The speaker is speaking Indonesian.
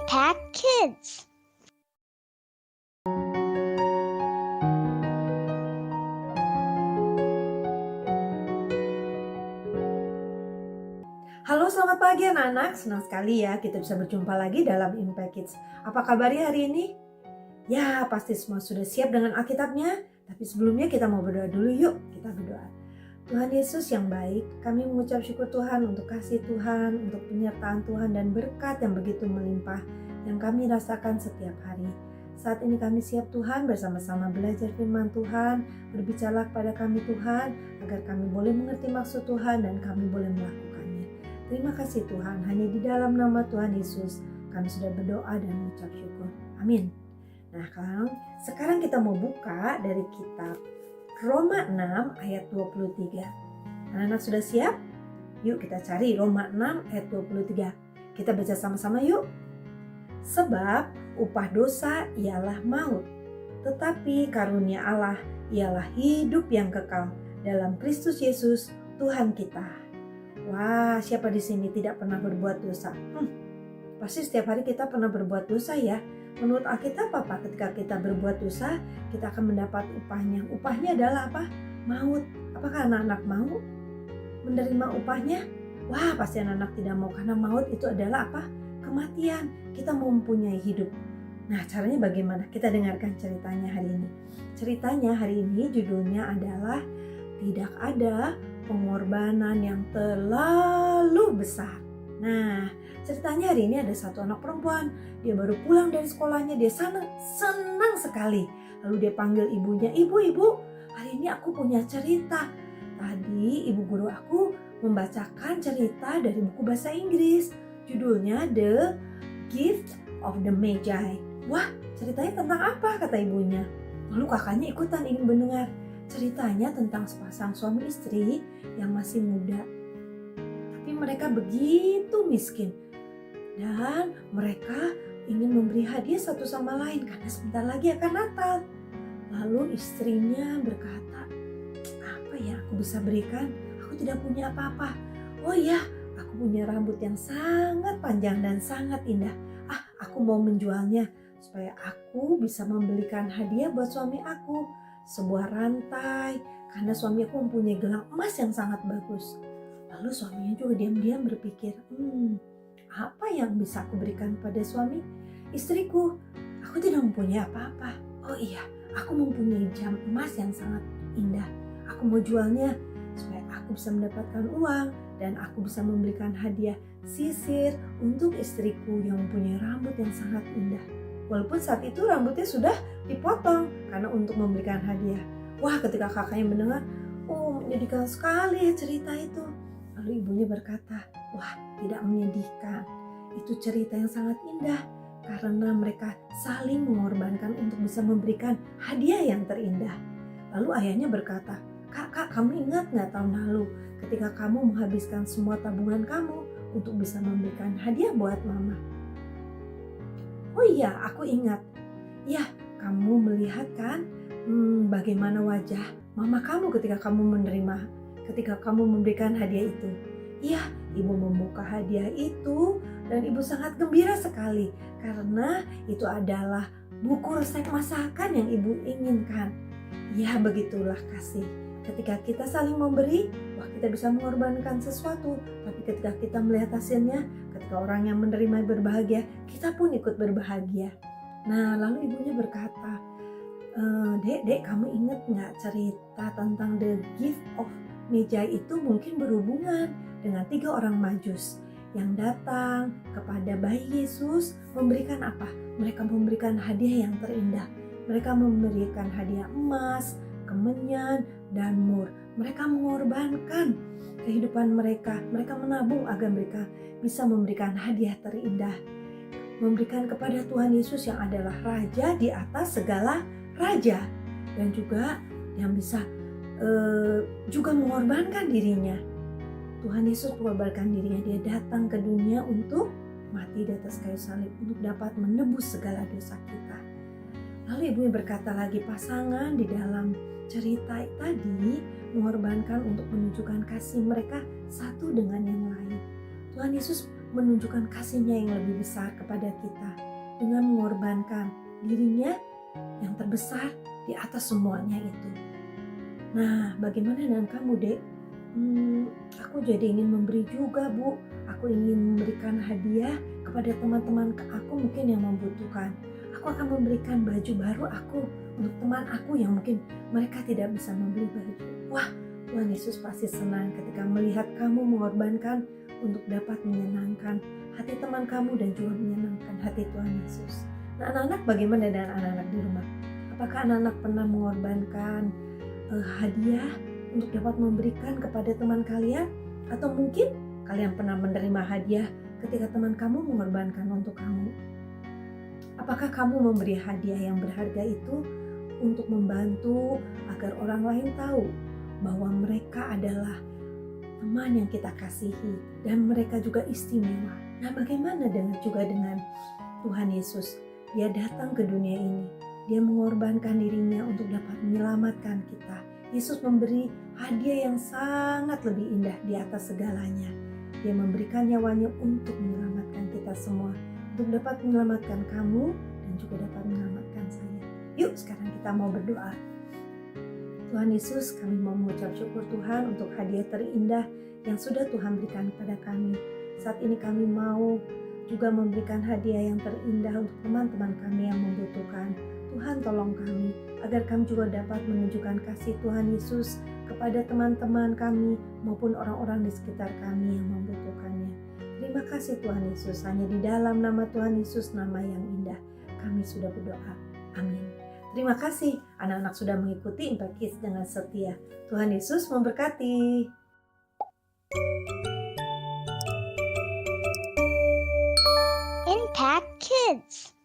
Impact Kids. Halo, selamat pagi anak-anak. Senang sekali ya kita bisa berjumpa lagi dalam Impact Kids. Apa kabarnya hari ini? Ya, pasti semua sudah siap dengan Alkitabnya. Tapi sebelumnya kita mau berdoa dulu yuk. Kita berdoa. Tuhan Yesus yang baik, kami mengucap syukur Tuhan untuk kasih Tuhan, untuk penyertaan Tuhan dan berkat yang begitu melimpah yang kami rasakan setiap hari. Saat ini kami siap Tuhan bersama-sama belajar firman Tuhan, berbicara kepada kami Tuhan, agar kami boleh mengerti maksud Tuhan dan kami boleh melakukannya. Terima kasih Tuhan, hanya di dalam nama Tuhan Yesus kami sudah berdoa dan mengucap syukur. Amin. Nah, sekarang kita mau buka dari kitab Roma 6 ayat 23. Anak-anak sudah siap? Yuk kita cari Roma 6 ayat 23. Kita baca sama-sama yuk. Sebab upah dosa ialah maut, tetapi karunia Allah ialah hidup yang kekal dalam Kristus Yesus Tuhan kita. Wah, siapa di sini tidak pernah berbuat dosa? Pasti setiap hari kita pernah berbuat dosa ya. Menurut Alkitab apa? Ketika kita berbuat dosa, kita akan mendapat upahnya. Upahnya adalah apa? Maut. Apakah anak-anak mau menerima upahnya? Wah, pasti anak-anak tidak mau, karena maut itu adalah apa? Kematian. Kita mau mempunyai hidup. Nah, caranya bagaimana? Kita dengarkan ceritanya hari ini. Ceritanya hari ini judulnya adalah tidak ada pengorbanan yang terlalu besar. Nah, ceritanya hari ini ada satu anak perempuan. Dia baru pulang dari sekolahnya, dia senang sekali. Lalu dia panggil ibunya, ibu, hari ini aku punya cerita. Tadi ibu guru aku membacakan cerita dari buku bahasa Inggris. Judulnya The Gift of the Magi. Wah, ceritanya tentang apa? Kata ibunya. Lalu kakaknya ikutan ingin mendengar. Ceritanya tentang sepasang suami istri yang masih muda. Tapi mereka begitu miskin. Dan mereka ingin memberi hadiah satu sama lain karena sebentar lagi akan Natal. Lalu istrinya berkata, apa ya aku bisa berikan? Aku tidak punya apa-apa. Oh iya, aku punya rambut yang sangat panjang dan sangat indah. Aku mau menjualnya supaya aku bisa membelikan hadiah buat suami aku. Sebuah rantai, karena suami aku mempunyai gelang emas yang sangat bagus. Lalu suaminya juga diam-diam berpikir, apa yang bisa aku berikan pada suami istriku? Aku tidak mempunyai apa-apa. Oh iya, aku mempunyai jam emas yang sangat indah. Aku mau jualnya supaya aku bisa mendapatkan uang dan aku bisa memberikan hadiah sisir untuk istriku yang mempunyai rambut yang sangat indah. Walaupun saat itu rambutnya sudah dipotong karena untuk memberikan hadiah. Wah, ketika kakaknya mendengar, menyedihkan sekali cerita itu. Lalu ibunya berkata, wah, tidak menyedihkan. Itu cerita yang sangat indah karena mereka saling mengorbankan untuk bisa memberikan hadiah yang terindah. Lalu ayahnya berkata, Kak, kamu ingat nggak tahun lalu ketika kamu menghabiskan semua tabungan kamu untuk bisa memberikan hadiah buat mama? Oh iya, aku ingat. Ya, kamu melihat kan bagaimana wajah mama kamu ketika kamu memberikan hadiah itu. Iya, ibu membuka hadiah itu dan ibu sangat gembira sekali karena itu adalah buku resep masakan yang ibu inginkan. Ya, begitulah kasih. Ketika kita saling memberi, kita bisa mengorbankan sesuatu. Tapi ketika kita melihat hasilnya, ketika orang yang menerima berbahagia, kita pun ikut berbahagia. Nah, lalu ibunya berkata, Dek, kamu ingat nggak cerita tentang The Gift of Magi itu mungkin berhubungan dengan 3 orang Majus yang datang kepada bayi Yesus memberikan apa? Mereka memberikan hadiah yang terindah. Mereka memberikan hadiah emas, kemenyan, dan mur. Mereka mengorbankan kehidupan mereka. Mereka menabung agar mereka bisa memberikan hadiah terindah. Memberikan kepada Tuhan Yesus yang adalah Raja di atas segala Raja. Dan juga yang bisa juga mengorbankan dirinya. Tuhan Yesus mengorbankan dirinya. Dia datang ke dunia untuk mati di atas kayu salib. Untuk dapat menebus segala dosa kita. Lalu ibunya berkata lagi, pasangan di dalam cerita tadi mengorbankan untuk menunjukkan kasih mereka satu dengan yang lain. Tuhan Yesus menunjukkan kasihnya yang lebih besar kepada kita dengan mengorbankan dirinya yang terbesar di atas semuanya itu. Nah, bagaimana dengan kamu, Dek? Aku jadi ingin memberi juga, Bu. Aku ingin memberikan hadiah kepada teman-teman aku mungkin yang membutuhkan. Aku akan memberikan baju baru aku untuk teman aku yang mungkin mereka tidak bisa membeli baju. Wah, Tuhan Yesus pasti senang ketika melihat kamu mengorbankan untuk dapat menyenangkan hati teman kamu dan juga menyenangkan hati Tuhan Yesus. Nah, anak-anak, bagaimana dengan anak-anak di rumah? Apakah anak-anak pernah mengorbankan hadiah untuk dapat memberikan kepada teman kalian? Atau mungkin kalian pernah menerima hadiah ketika teman kamu mengorbankan untuk kamu? Apakah kamu memberi hadiah yang berharga itu untuk membantu agar orang lain tahu bahwa mereka adalah teman yang kita kasihi dan mereka juga istimewa? Nah, bagaimana juga dengan Tuhan Yesus? Dia datang ke dunia ini, dia mengorbankan dirinya untuk dapat menyelamatkan kita. Yesus memberi hadiah yang sangat lebih indah di atas segalanya. Dia memberikan nyawanya untuk menyelamatkan kita semua, untuk dapat menyelamatkan kamu dan juga dapat menyelamatkan saya. Yuk, sekarang kita mau berdoa. Tuhan Yesus, kami mau mengucap syukur Tuhan untuk hadiah terindah yang sudah Tuhan berikan kepada kami. Saat ini kami mau juga memberikan hadiah yang terindah untuk teman-teman kami yang membutuhkan. Tuhan, tolong kami agar kami juga dapat menunjukkan kasih Tuhan Yesus kepada teman-teman kami maupun orang-orang di sekitar kami yang membutuhkannya. Terima kasih Tuhan Yesus, hanya di dalam nama Tuhan Yesus, nama yang indah, kami sudah berdoa. Amin. Terima kasih anak-anak sudah mengikuti Impact Kids dengan setia. Tuhan Yesus memberkati. Impact Kids.